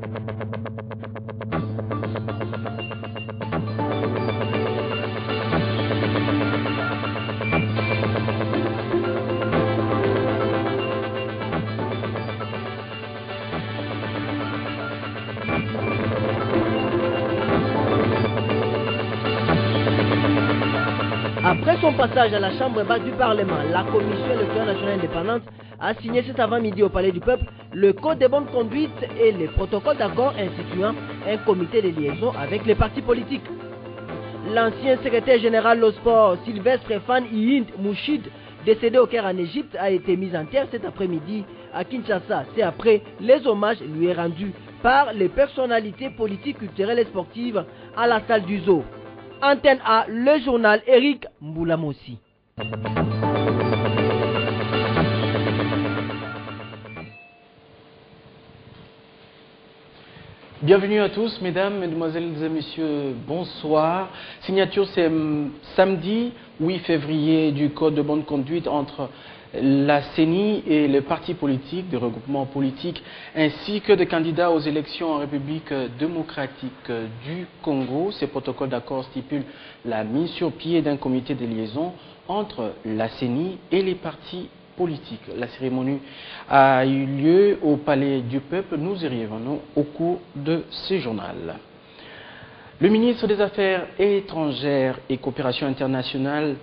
Après son passage à la Chambre basse du Parlement, la Commission électorale nationale indépendante a signé cet avant-midi au Palais du Peuple le Code de bonne conduite et les protocoles d'accord instituant un comité de liaison avec les partis politiques. L'ancien secrétaire général au sport, Sylvestre Fan Ihind Mouchid, décédé au Caire en Égypte, a été mis en terre cet après-midi à Kinshasa. C'est après les hommages lui rendus par les personnalités politiques, culturelles et sportives à la salle du zoo. Antenne A, le journal Eric Mboulamossi. Bienvenue à tous, mesdames, mesdemoiselles et messieurs, bonsoir. Signature c'est samedi 8 février du Code de bonne conduite entre la CENI et les partis politiques, des regroupements politiques, ainsi que des candidats aux élections en République démocratique du Congo. Ces protocoles d'accord stipulent la mise sur pied d'un comité de liaison entre la CENI et les partis politiques. La cérémonie a eu lieu au Palais du Peuple. Nous y revenons au cours de ce journal. Le ministre des Affaires étrangères et coopération internationale,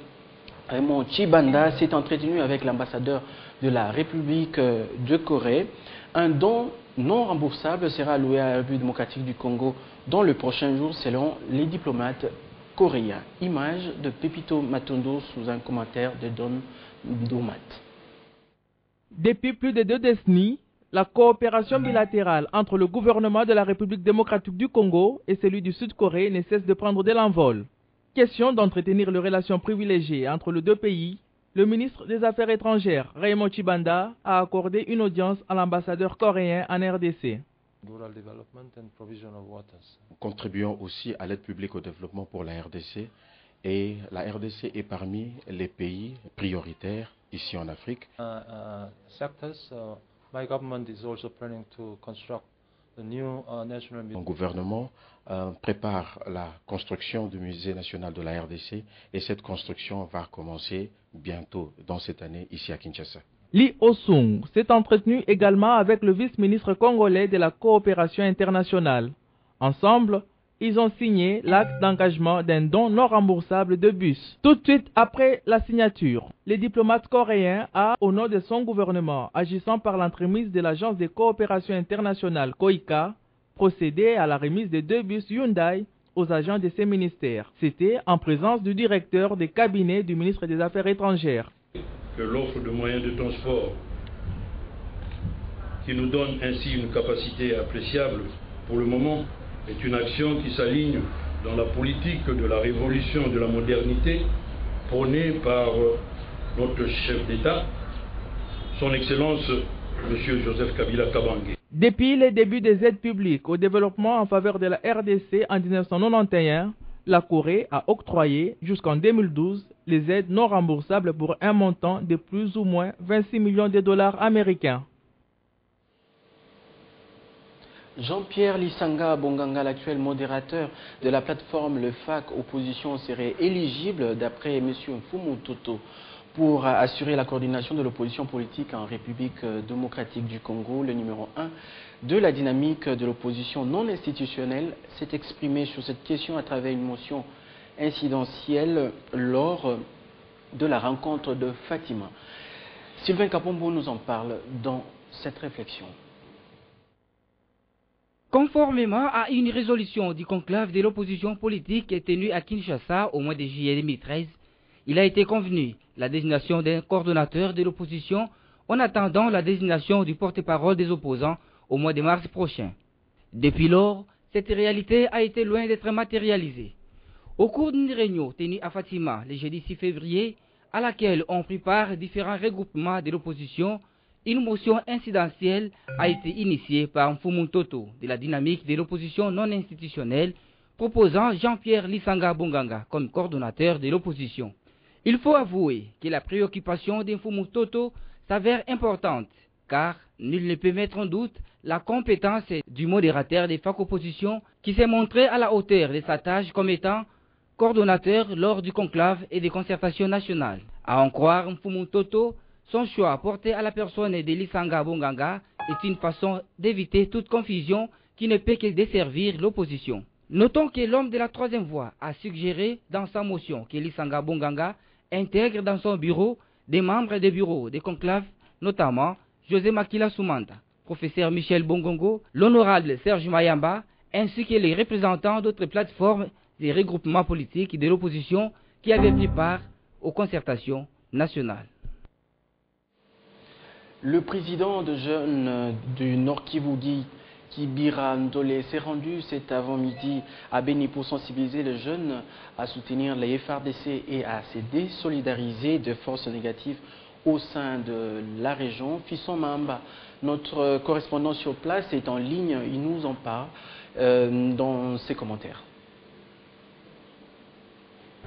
Raymond Tshibanda, s'est entretenu avec l'ambassadeur de la République de Corée. Un don non remboursable sera alloué à la République démocratique du Congo dans le prochain jour selon les diplomates coréens. Image de Pepito Matondo sous un commentaire de Don Domat. Depuis plus de 2 décennies, la coopération bilatérale entre le gouvernement de la République démocratique du Congo et celui du Sud-Corée ne cesse de prendre de l'envol. Question d'entretenir les relations privilégiées entre les deux pays, le ministre des Affaires étrangères, Raymond Tshibanda, a accordé une audience à l'ambassadeur coréen en RDC. Nous contribuons aussi à l'aide publique au développement pour la RDC et la RDC est parmi les pays prioritaires ici en Afrique. Mon gouvernement prépare la construction du musée national de la RDC et cette construction va commencer bientôt dans cette année ici à Kinshasa. Lee Oh-sung s'est entretenu également avec le vice-ministre congolais de la coopération internationale. Ensemble, ils ont signé l'acte d'engagement d'un don non remboursable de bus. Tout de suite après la signature, le diplomate coréen a, au nom de son gouvernement, agissant par l'entremise de l'Agence de coopération internationale COICA, procédé à la remise de 2 bus Hyundai aux agents de ces ministères. C'était en présence du directeur des cabinets du ministre des Affaires étrangères. Que l'offre de moyens de transport, qui nous donne ainsi une capacité appréciable pour le moment, est une action qui s'aligne dans la politique de la révolution de la modernité prônée par notre chef d'État, son Excellence M. Joseph Kabila Kabange. Depuis le début des aides publiques au développement en faveur de la RDC en 1991, la Corée a octroyé jusqu'en 2012 les aides non remboursables pour un montant de plus ou moins 26 millions de dollars américains. Jean-Pierre Lisanga Bonganga, l'actuel modérateur de la plateforme Le FAC Opposition, serait éligible d'après M. Mfumu Toto pour assurer la coordination de l'opposition politique en République démocratique du Congo. Le numéro 1 de la dynamique de l'opposition non institutionnelle s'est exprimé sur cette question à travers une motion incidentielle lors de la rencontre de Fatima. Sylvain Kapombo nous en parle dans cette réflexion. Conformément à une résolution du conclave de l'opposition politique tenue à Kinshasa au mois de juillet 2013, il a été convenu la désignation d'un coordonnateur de l'opposition en attendant la désignation du porte-parole des opposants au mois de mars prochain. Depuis lors, cette réalité a été loin d'être matérialisée. Au cours d'une réunion tenue à Fatima le jeudi 6 février, à laquelle ont pris part différents regroupements de l'opposition, une motion incidentielle a été initiée par Mfumu Toto de la dynamique de l'opposition non institutionnelle, proposant Jean-Pierre Lisanga Bonganga comme coordonnateur de l'opposition. Il faut avouer que la préoccupation de Mfumu Toto s'avère importante, car nul ne peut mettre en doute la compétence du modérateur des FAC opposition qui s'est montré à la hauteur de sa tâche comme étant coordonnateur lors du conclave et des concertations nationales. À en croire Mfumu Toto, son choix porté à la personne de Lisanga Bonganga est une façon d'éviter toute confusion qui ne peut que desservir l'opposition. Notons que l'homme de la troisième voie a suggéré dans sa motion que Lisanga Bonganga intègre dans son bureau des membres des bureaux des conclaves, notamment José Makila Soumanda, professeur Michel Bongongo, l'honorable Serge Mayamba, ainsi que les représentants d'autres plateformes et regroupements politiques de l'opposition qui avaient pris part aux concertations nationales. Le président de jeunes du Nord Kivu, Kibira Ndole, s'est rendu cet avant-midi à Beni pour sensibiliser les jeunes à soutenir les FARDC et à se désolidariser de forces négatives au sein de la région. Fisson Mamba, notre correspondant sur place, est en ligne. Il nous en parle dans ses commentaires.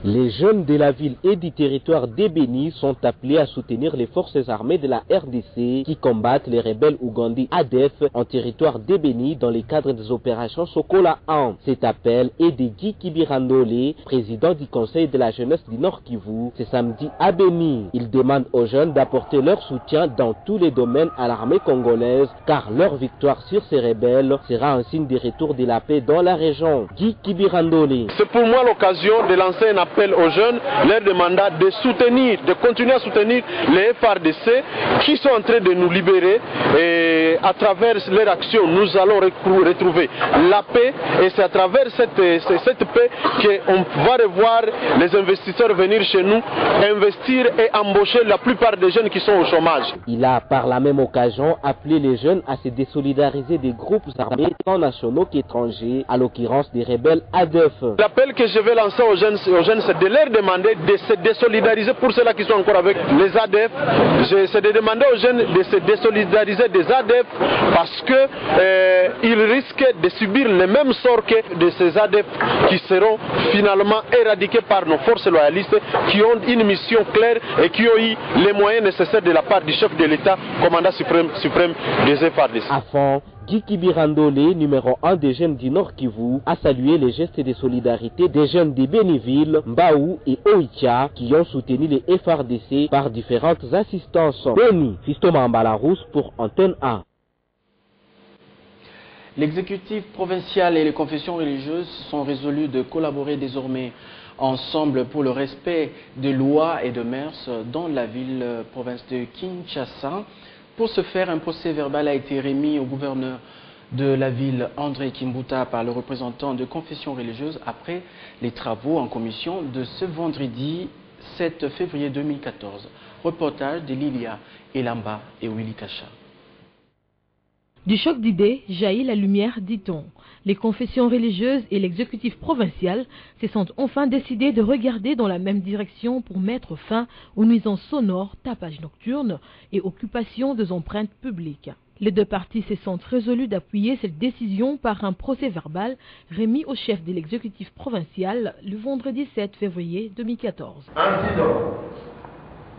Les jeunes de la ville et du territoire d'Ebeni sont appelés à soutenir les forces armées de la RDC qui combattent les rebelles ougandais ADF en territoire d'Ebeni dans le cadre des opérations Sokola 1. Cet appel est de Guy Kibirandole, président du conseil de la jeunesse du Nord Kivu, ce samedi à Beni. Il demande aux jeunes d'apporter leur soutien dans tous les domaines à l'armée congolaise car leur victoire sur ces rebelles sera un signe de retour de la paix dans la région. Guy Kibirandole. C'est pour moi l'occasion de lancer un appel aux jeunes, leur demandant de soutenir, de continuer à soutenir les FARDC qui sont en train de nous libérer et à travers leur action, nous allons retrouver la paix et c'est à travers cette paix qu'on va revoir les investisseurs venir chez nous, investir et embaucher la plupart des jeunes qui sont au chômage. Il a par la même occasion appelé les jeunes à se désolidariser des groupes armés tant nationaux qu'étrangers, à l'occurrence des rebelles ADF. L'appel que je vais lancer aux jeunes, c'est de leur demander de se désolidariser pour ceux-là qui sont encore avec les ADF. C'est de demander aux jeunes de se désolidariser des ADF parce qu'ils risquent de subir le même sort que de ces ADF qui seront finalement éradiqués par nos forces loyalistes qui ont une mission claire et qui ont eu les moyens nécessaires de la part du chef de l'État, commandant suprême des FARDC. Guy Kibirandole, numéro 1 des jeunes du Nord Kivu, a salué les gestes de solidarité des jeunes de Béniville, Mbaou et Oicha qui ont soutenu les FARDC par différentes assistances. Beni, Fiston Mambalarous pour Antenne A. L'exécutif provincial et les confessions religieuses sont résolus de collaborer désormais ensemble pour le respect des lois et de mœurs dans la ville-province de Kinshasa. Pour ce faire, un procès verbal a été remis au gouverneur de la ville, André Kimbuta, par le représentant de confession religieuse après les travaux en commission de ce vendredi 7 février 2014. Reportage de Lilia Elamba et Willy Kacha. Du choc d'idées jaillit la lumière, dit-on. Les confessions religieuses et l'exécutif provincial se sont enfin décidés de regarder dans la même direction pour mettre fin aux nuisances sonores, tapage nocturne et occupation des empreintes publiques. Les deux parties se sont résolus d'appuyer cette décision par un procès verbal remis au chef de l'exécutif provincial le vendredi 7 février 2014. Incident.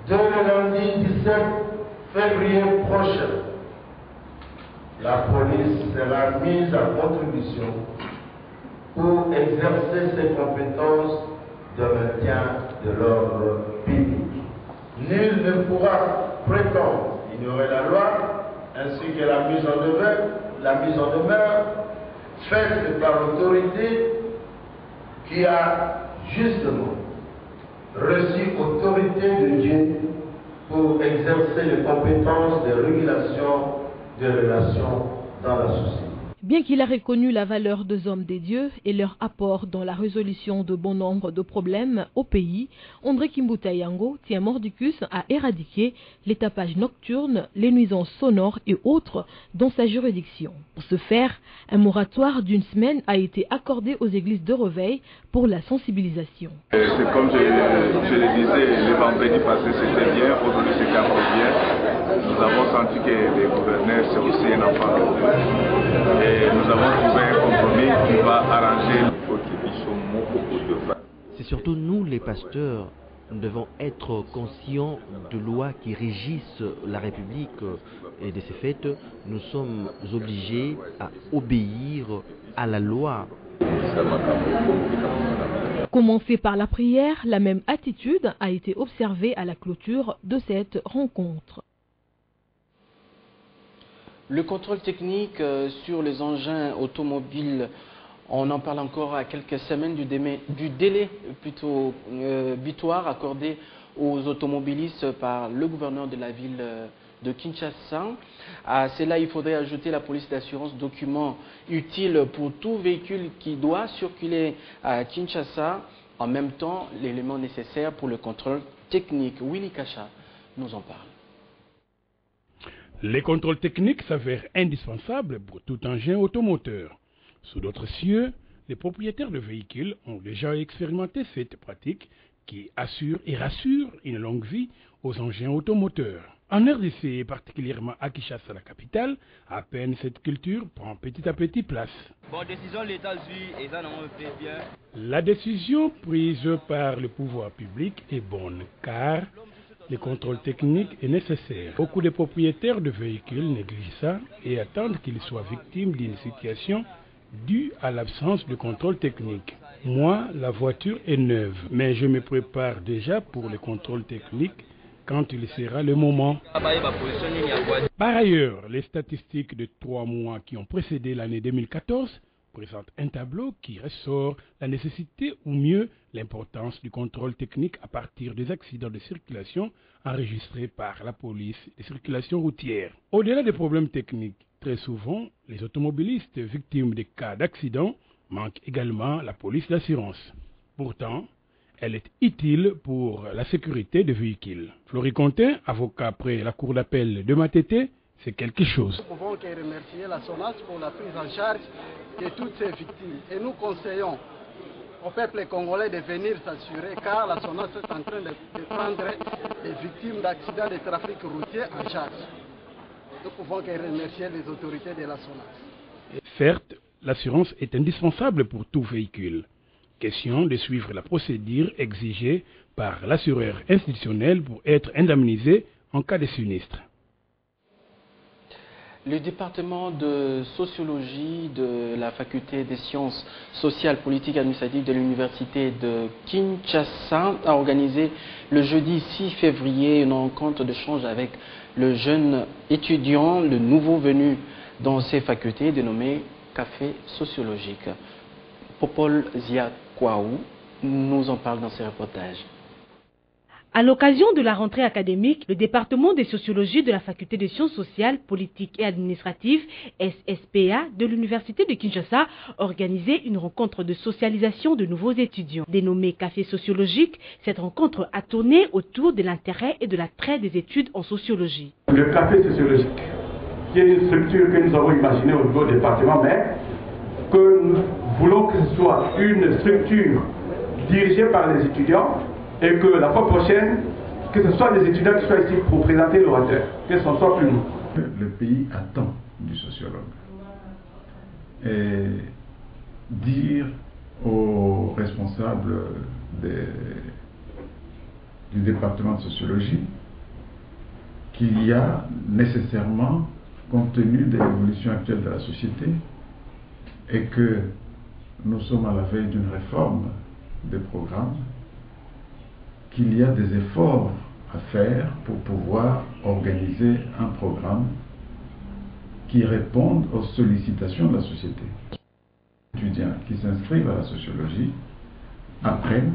Dès le lundi 17 février prochain, la police sera mise à contribution pour exercer ses compétences de maintien de l'ordre public. Nul ne pourra prétendre ignorer la loi ainsi que la mise en demeure faite par l'autorité qui a justement reçu autorité de Dieu pour exercer les compétences de régulation des relations dans la société. Bien qu'il a reconnu la valeur des hommes des dieux et leur apport dans la résolution de bon nombre de problèmes au pays, André Kimbuta Yango tient mordicus à éradiquer les tapages nocturnes, les nuisances sonores et autres dans sa juridiction. Pour ce faire, un moratoire d'une semaine a été accordé aux églises de Réveil pour la sensibilisation. C'est comme je le disais, le vendredi passé c'était bien, aujourd'hui c'était encore bien. Nous avons senti que les gouverneurs c'est aussi un enfant de Dieu. Et nous avons trouvé un compromis qui va arranger. C'est surtout nous les pasteurs, nous devons être conscients de lois qui régissent la République Et de ce fait, nous sommes obligés à obéir à la loi. Commencé par la prière, la même attitude a été observée à la clôture de cette rencontre. Le contrôle technique sur les engins automobiles, on en parle encore à quelques semaines du délai plutôt butoir accordé aux automobilistes par le gouverneur de la ville de Kinshasa. À cela, il faudrait ajouter la police d'assurance, document utile pour tout véhicule qui doit circuler à Kinshasa, en même temps l'élément nécessaire pour le contrôle technique. Willy Kacha nous en parle. Les contrôles techniques s'avèrent indispensables pour tout engin automoteur. Sous d'autres cieux, les propriétaires de véhicules ont déjà expérimenté cette pratique qui assure et rassure une longue vie aux engins automoteurs. En RDC et particulièrement à Kinshasa, la capitale, à peine cette culture prend petit à petit place. La décision prise par le pouvoir public est bonne car le contrôle technique est nécessaire. Beaucoup de propriétaires de véhicules négligent ça et attendent qu'ils soient victimes d'une situation due à l'absence de contrôle technique. Moi, la voiture est neuve, mais je me prépare déjà pour le contrôle technique quand il sera le moment. Par ailleurs, les statistiques de 3 mois qui ont précédé l'année 2014 présentent un tableau qui ressort la nécessité ou mieux l'importance du contrôle technique à partir des accidents de circulation enregistrés par la police de circulation routière. Au-delà des problèmes techniques, très souvent, les automobilistes victimes des cas d'accident manquent également la police d'assurance. Pourtant, elle est utile pour la sécurité des véhicules. Flory Contin, avocat près la cour d'appel de Matete, c'est quelque chose. Nous pouvons que remercier la SONAS pour la prise en charge de toutes ces victimes. Et nous conseillons au peuple congolais de venir s'assurer car la SONAS est en train de prendre les victimes d'accidents de trafic routier en charge. Nous pouvons que remercier les autorités de la SONAS. Certes, l'assurance est indispensable pour tout véhicule. Question de suivre la procédure exigée par l'assureur institutionnel pour être indemnisé en cas de sinistre. Le département de sociologie de la faculté des sciences sociales, politiques et administratives de l'université de Kinshasa a organisé le jeudi 6 février une rencontre d'échange avec le jeune étudiant, le nouveau venu dans ces facultés dénommé Café sociologique. Popol Ziakwaou nous en parle dans ce reportage. À l'occasion de la rentrée académique, le département de sociologie de la faculté des sciences sociales, politiques et administratives, SSPA, de l'université de Kinshasa, a organisé une rencontre de socialisation de nouveaux étudiants. Dénommée Café sociologique, cette rencontre a tourné autour de l'intérêt et de l'attrait des études en sociologie. Le café sociologique, qui est une structure que nous avons imaginée au niveau du département, mais que nous voulons que ce soit une structure dirigée par les étudiants, et que la fois prochaine, que ce soit les étudiants qui soient ici pour présenter l'orateur, que ce ne soit plus nous. Le pays attend du sociologue. Et dire aux responsables du département de sociologie qu'il y a nécessairement, compte tenu de l'évolution actuelle de la société, et que nous sommes à la veille d'une réforme des programmes, qu'il y a des efforts à faire pour pouvoir organiser un programme qui réponde aux sollicitations de la société. Les étudiants qui s'inscrivent à la sociologie apprennent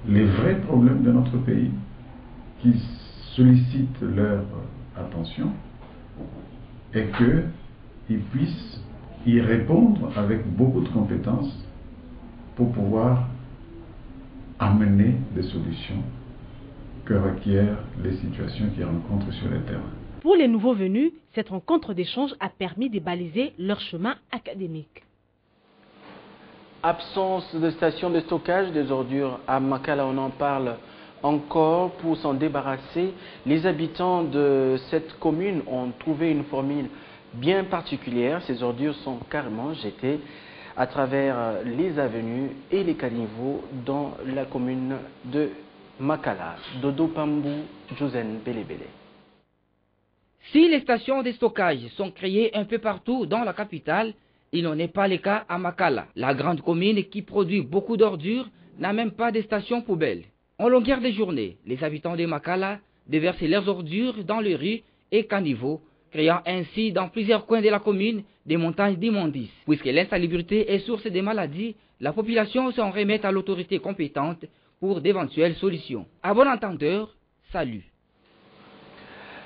les vrais problèmes de notre pays, qui sollicitent leur attention et qu'ils puissent y répondre avec beaucoup de compétences pour pouvoir amener des solutions que requièrent les situations qu'ils rencontrent sur le terrain. Pour les nouveaux venus, cette rencontre d'échange a permis de baliser leur chemin académique. Absence de station de stockage des ordures à Makala, on en parle encore. Pour s'en débarrasser, les habitants de cette commune ont trouvé une formule bien particulière. Ces ordures sont carrément jetées à travers les avenues et les caniveaux dans la commune de Makala. Dodo Pambou, Josen Belebele. Si les stations de stockage sont créées un peu partout dans la capitale, il n'en est pas le cas à Makala. La grande commune qui produit beaucoup d'ordures n'a même pas de stations poubelles. En longueur de journée, les habitants de Makala déversent leurs ordures dans les rues et caniveaux, créant ainsi dans plusieurs coins de la commune des montagnes d'immondices. Puisque l'insalubrité est source de maladies, la population s'en remet à l'autorité compétente pour d'éventuelles solutions. À bon entendeur, salut.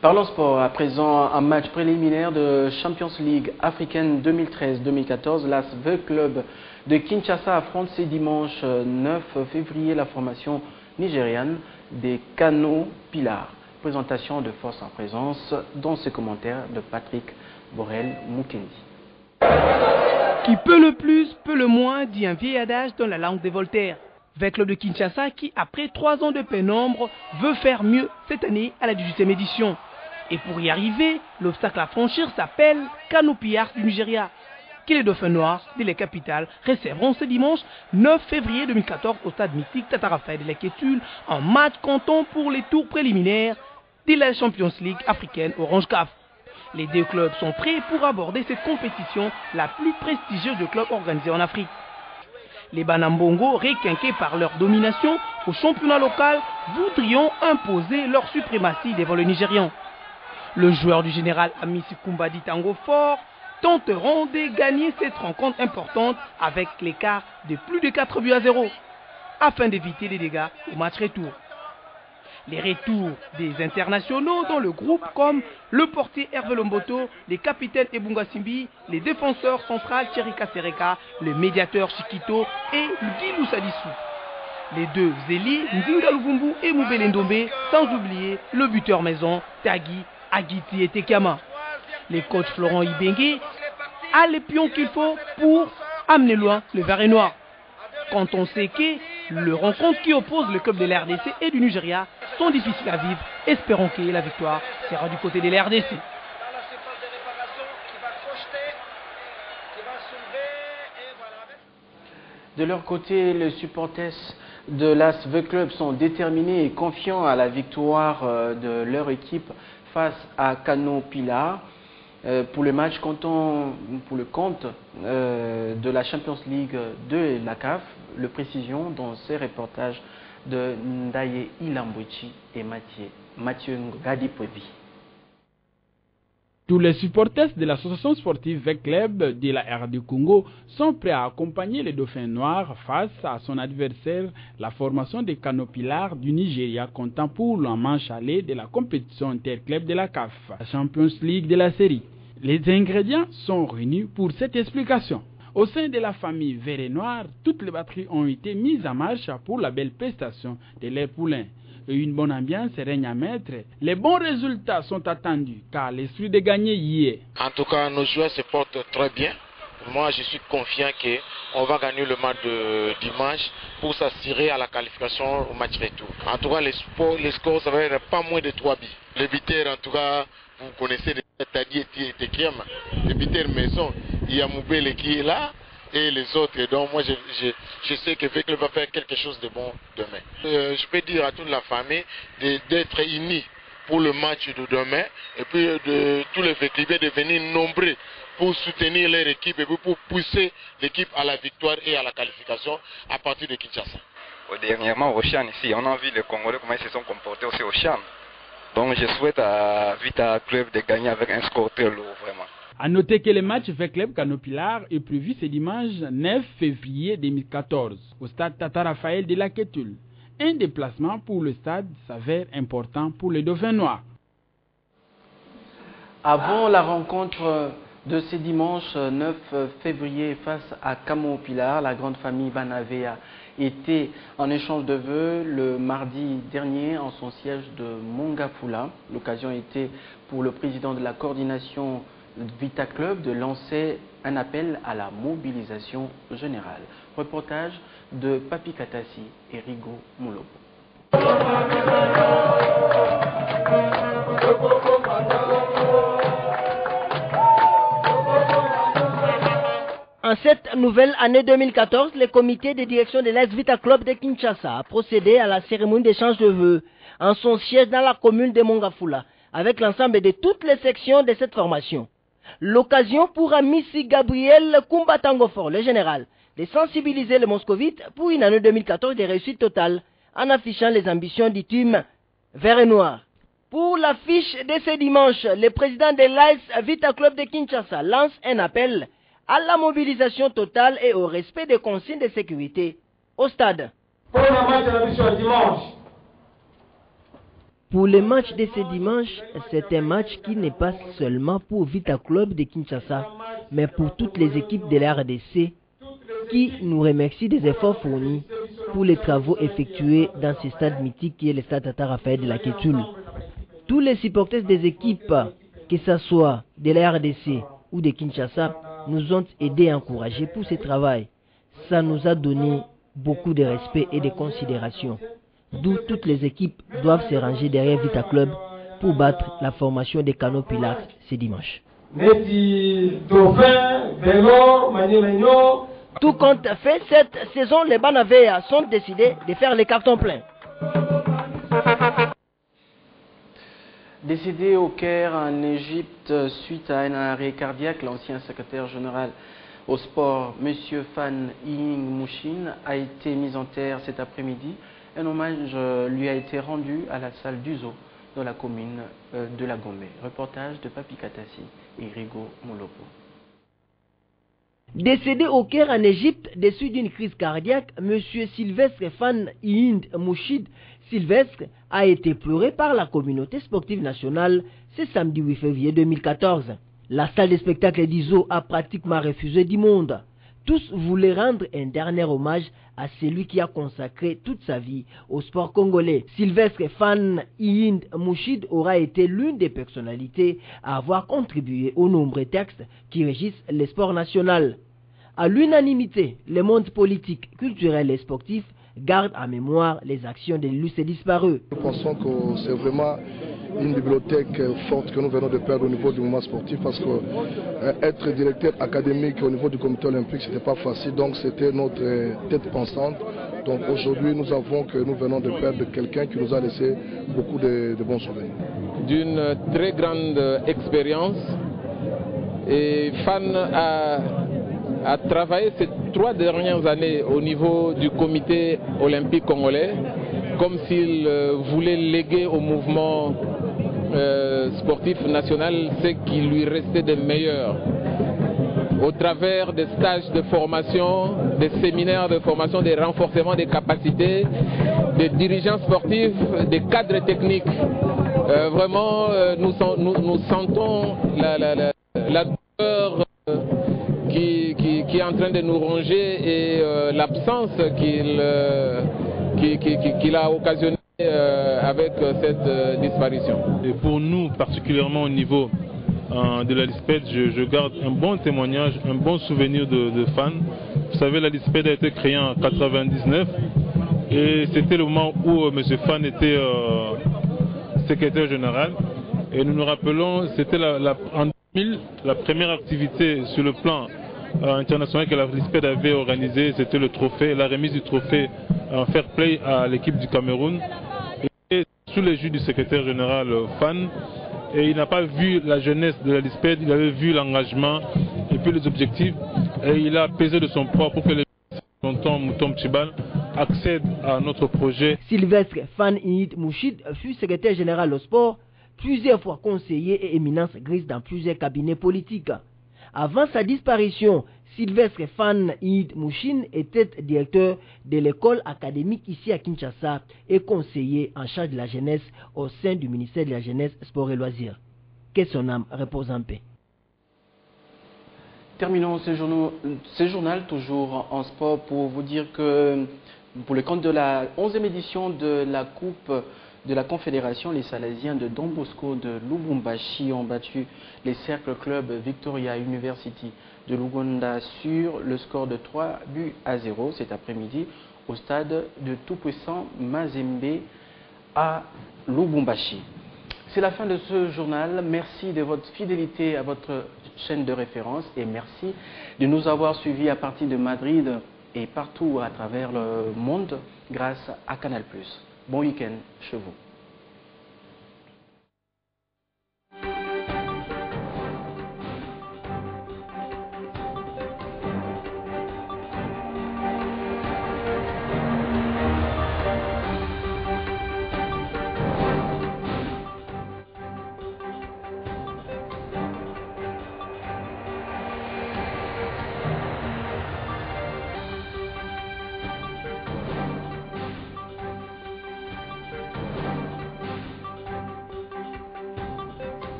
Parlons sport. À présent, un match préliminaire de Champions League africaine 2013-2014. L'ASV Club de Kinshasa affronte ce dimanche 9 février la formation nigériane des Kano Pilar. Présentation de force en présence dans ce commentaire de Patrick Borel Mukendi. Qui peut le plus, peut le moins, dit un vieil adage dans la langue de Voltaire. V Club de Kinshasa qui, après 3 ans de pénombre, veut faire mieux cette année à la 18e édition. Et pour y arriver, l'obstacle à franchir s'appelle Kano Pilar du Nigeria, que les Dauphins Noirs de la capitale recevront ce dimanche 9 février 2014 au stade mythique Tata Raphaël de la Kétule en match comptant pour les tours préliminaires de la Champions League africaine Orange CAF. Les deux clubs sont prêts pour aborder cette compétition la plus prestigieuse de clubs organisés en Afrique. Les Banambongo, requinqués par leur domination au championnat local, voudrions imposer leur suprématie devant le Nigérian. Le joueur du général Amissi Kumbadi Tango Fort tenteront de gagner cette rencontre importante avec l'écart de plus de 4-0 afin d'éviter les dégâts au match retour. Les retours des internationaux dans le groupe comme le portier Hervé Lomboto, les capitaines Ebunga Simbi, les défenseurs centrales Cherika Sereka, le médiateur Chiquito et Guilou Salissou. Les deux Zéli, Ndinga Luvumbu et Moubele Ndombe, sans oublier le buteur maison Tagui, Agiti et Tekama. Les coachs Florent Ibengue a les pions qu'il faut pour amener loin le vert et noir. Quand on sait que les rencontres qui opposent le club de la RDC et du Nigeria sont difficiles à vivre, espérons que la victoire sera du côté de la RDC. De leur côté, les supporters de l'ASV Club sont déterminés et confiants à la victoire de leur équipe face à Kano Pilar. Pour le match comptant pour le compte de la Champions League de la CAF, le précision dans ces reportages de Ndaye Ilambouchi et Mathieu Ngadi-Previ. Tous les supporters de l'association sportive V Club de la RD Congo sont prêts à accompagner les Dauphins Noirs face à son adversaire, la formation des Kano Pilar du Nigeria, comptant pour la manche allée de la compétition interclub de la CAF, la Champions League de la série. Les ingrédients sont réunis pour cette explication. Au sein de la famille Vert et Noir, toutes les batteries ont été mises en marche pour la belle prestation de leurs poulains. Et une bonne ambiance règne à mettre. Les bons résultats sont attendus car l'esprit de gagner y est. En tout cas, nos joueurs se portent très bien. Moi, je suis confiant qu'on va gagner le match de dimanche pour s'assurer à la qualification au match retour. En tout cas, les scores, ça va être pas moins de 3 buts. Les buteurs, en tout cas, vous connaissez les Tadi et Tekiem, les buteurs maison. Il y a Moubele qui est là et les autres. Et donc, moi, je sais que V Club va faire quelque chose de bon demain. Je peux dire à toute la famille d'être unis pour le match de demain et puis de tous les V Clubiers de venir nombreux pour soutenir leur équipe et pour pousser l'équipe à la victoire et à la qualification à partir de Kinshasa. Dernièrement au Chan ici, on a vu les Congolais comment ils se sont comportés aussi au Chan. Donc je souhaite à Vita Club de gagner avec un score très lourd vraiment. A noter que le match V Club Kano Pilar est prévu ce dimanche 9 février 2014 au stade Tata Raphaël de la Kétule. Un déplacement pour le stade s'avère important pour les Dauphins Noirs. Avant la rencontre de ce dimanche 9 février face à Kano Pilar, la grande famille Banavea était en échange de vœux le mardi dernier en son siège de Mongafula. L'occasion était pour le président de la coordination Vita Club de lancer un appel à la mobilisation générale. Reportage de Papi Katassi et Rigo Moulobo. En cette nouvelle année 2014, le comité de direction de l'As Vita Club de Kinshasa a procédé à la cérémonie d'échange de vœux en son siège dans la commune de Mongafula. avec l'ensemble de toutes les sections de cette formation. L'occasion pour Amissi Gabriel Kumbatangofor, le général, de sensibiliser les moscovites pour une année 2014 de réussite totale en affichant les ambitions du team vert et noir. Pour l'affiche de ce dimanche, le président de l'AS Vita Club de Kinshasa lance un appel à la mobilisation totale et au respect des consignes de sécurité au stade. Pour le match de ce dimanche, c'est un match qui n'est pas seulement pour Vita Club de Kinshasa, mais pour toutes les équipes de la RDC qui nous remercient des efforts fournis pour les travaux effectués dans ce stade mythique qui est le stade Tata Raphaël de la Kétoul. Tous les supporters des équipes, que ce soit de la RDC ou de Kinshasa, nous ont aidés et encouragés pour ce travail. Ça nous a donné beaucoup de respect et de considération. D'où toutes les équipes doivent se ranger derrière Vita Club pour battre la formation des Canaux Pilates ce dimanche. Tout compte fait, cette saison, les Banavé sont décidés de faire les cartons pleins. Décédé au Caire, en Égypte, suite à un arrêt cardiaque, l'ancien secrétaire général au sport, M. Fan Ying Mouchin, a été mis en terre cet après-midi. Un hommage lui a été rendu à la salle d'Uzo, dans la commune de la Gombe. Reportage de Papi Katassi et Rigo Molopo. Décédé au Caire en Égypte, déçu d'une crise cardiaque, M. Sylvestre Fan Ying Mouchid Sylvestre a été pleuré par la communauté sportive nationale ce samedi 8 février 2014. La salle de spectacle d'Izo a pratiquement refusé du monde. Tous voulaient rendre un dernier hommage à celui qui a consacré toute sa vie au sport congolais. Sylvestre Fan Ying Mouchid aura été l'une des personnalités à avoir contribué aux nombreux textes qui régissent le sport national. À l'unanimité, le monde politique, culturel et sportif garde en mémoire les actions de l'illustre disparu. Nous pensons que c'est vraiment une bibliothèque forte que nous venons de perdre au niveau du mouvement sportif parce que être directeur académique au niveau du comité olympique, c'était pas facile, donc c'était notre tête pensante. Donc aujourd'hui, nous venons de perdre quelqu'un qui nous a laissé beaucoup de bons souvenirs. D'une très grande expérience, et Fan a travaillé ces 3 dernières années au niveau du comité olympique congolais comme s'il voulait léguer au mouvement sportif national ce qui lui restait de meilleur. Au travers des stages de formation, des séminaires de formation, des renforcements des capacités, des dirigeants sportifs, des cadres techniques. Vraiment, nous sentons la douleur qui est en train de nous ronger et l'absence qu'il a occasionnée avec cette disparition. Et pour nous, particulièrement au niveau de la LISPED, je garde un bon témoignage, un bon souvenir de Fan. Vous savez, la LISPED a été créée en 1999 et c'était le moment où M. Fan était secrétaire général. Et nous nous rappelons, c'était en 2000, la première activité sur le plan international que la LISPED avait organisée, c'était le trophée, la remise du trophée en fair play à l'équipe du Cameroun. Et sous les jus du secrétaire général Fan, et il n'a pas vu la jeunesse de la LISPED, il avait vu l'engagement et puis les objectifs, et il a pesé de son poids pour que les Mouton Chibal accèdent à notre projet. Sylvestre Fan Ying Mouchid fut secrétaire général au sport, plusieurs fois conseiller et éminence grise dans plusieurs cabinets politiques. Avant sa disparition, Sylvestre Fan Ying Mouchin était directeur de l'école académique ici à Kinshasa et conseiller en charge de la jeunesse au sein du ministère de la Jeunesse, Sport et Loisirs. Que son âme repose en paix. Terminons ce journal toujours en sport pour vous dire que pour le compte de la 11e édition de la Coupe de la Confédération, les Salésiens de Don Bosco de Lubumbashi ont battu les Cercle Club Victoria University de l'Ouganda sur le score de 3-0 cet après-midi au stade de tout-puissant Mazembe à Lubumbashi. C'est la fin de ce journal. Merci de votre fidélité à votre chaîne de référence et merci de nous avoir suivis à partir de Madrid et partout à travers le monde grâce à Canal+. Bon week-end chez vous.